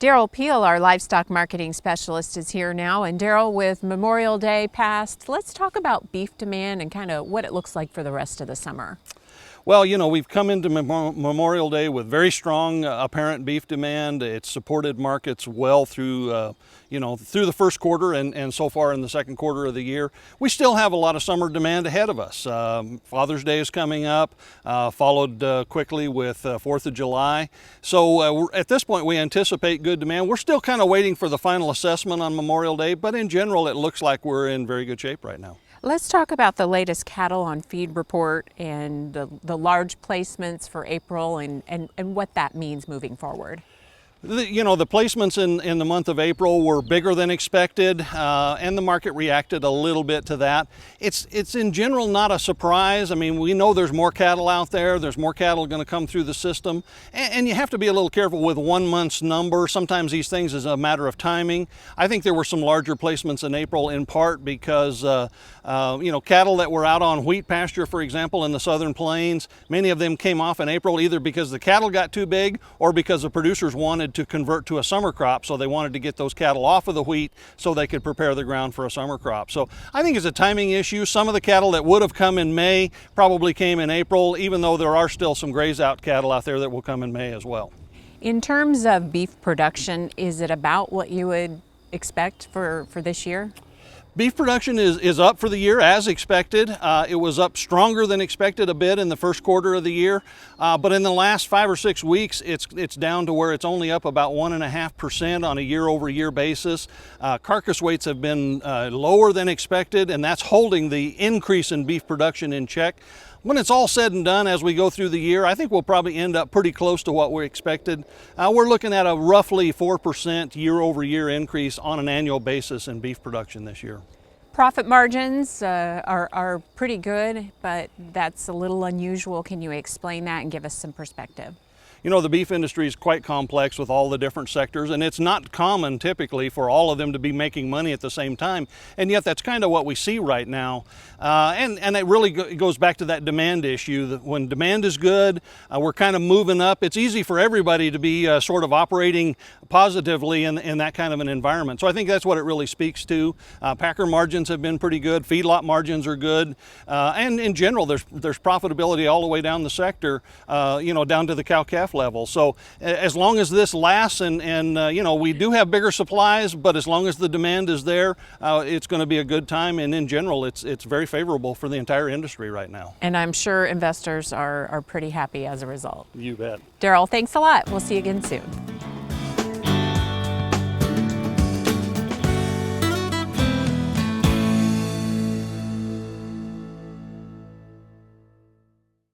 Derrell Peel, our livestock marketing specialist, is here now. And Derrell, with Memorial Day past, let's talk about beef demand and kind of what it looks like for the rest of the summer. Well, we've come into Memorial Day with very strong apparent beef demand. It's supported markets well through, through the first quarter and so far in the second quarter of the year. We still have a lot of summer demand ahead of us. Father's Day is coming up, followed quickly with 4th of July. So at this point, we anticipate good demand. We're still kind of waiting for the final assessment on Memorial Day, but in general, it looks like we're in very good shape right now. Let's talk about the latest cattle on feed report and the large placements for April and what that means moving forward. The placements in the month of April were bigger than expected, and the market reacted a little bit to that. It's in general not a surprise. I mean, we know there's more cattle out there. There's more cattle going to come through the system, and you have to be a little careful with 1 month's number. Sometimes these things is a matter of timing. I think there were some larger placements in April in part because cattle that were out on wheat pasture, for example, in the southern plains, many of them came off in April either because the cattle got too big or because the producers wanted to convert to a summer crop, so they wanted to get those cattle off of the wheat so they could prepare the ground for a summer crop. So I think it's a timing issue. Some of the cattle that would have come in May probably came in April, even though there are still some graze out cattle out there that will come in May as well. In terms of beef production, is it about what you would expect for this year? Beef production is up for the year as expected. It was up stronger than expected a bit in the first quarter of the year, but in the last 5 or 6 weeks, it's down to where it's only up about 1.5% on a year-over-year basis. Carcass weights have been lower than expected, and that's holding the increase in beef production in check. When it's all said and done as we go through the year, I think we'll probably end up pretty close to what we expected. We're looking at a roughly 4% year-over-year increase on an annual basis in beef production this year. Profit margins are pretty good, but that's a little unusual. Can you explain that and give us some perspective? The beef industry is quite complex with all the different sectors, and it's not common typically for all of them to be making money at the same time, and yet that's kind of what we see right now. And it really goes back to that demand issue, that when demand is good, we're kind of moving up. It's easy for everybody to be sort of operating positively in that kind of an environment. So I think that's what it really speaks to. Packer margins have been pretty good, feedlot margins are good, and in general there's profitability all the way down the sector, down to the cow-calf level. So as long as this lasts and we do have bigger supplies, but as long as the demand is there, it's going to be a good time, and in general it's very favorable for the entire industry right now. And I'm sure investors are pretty happy as a result. You bet. Derrell, thanks a lot. We'll see you again soon.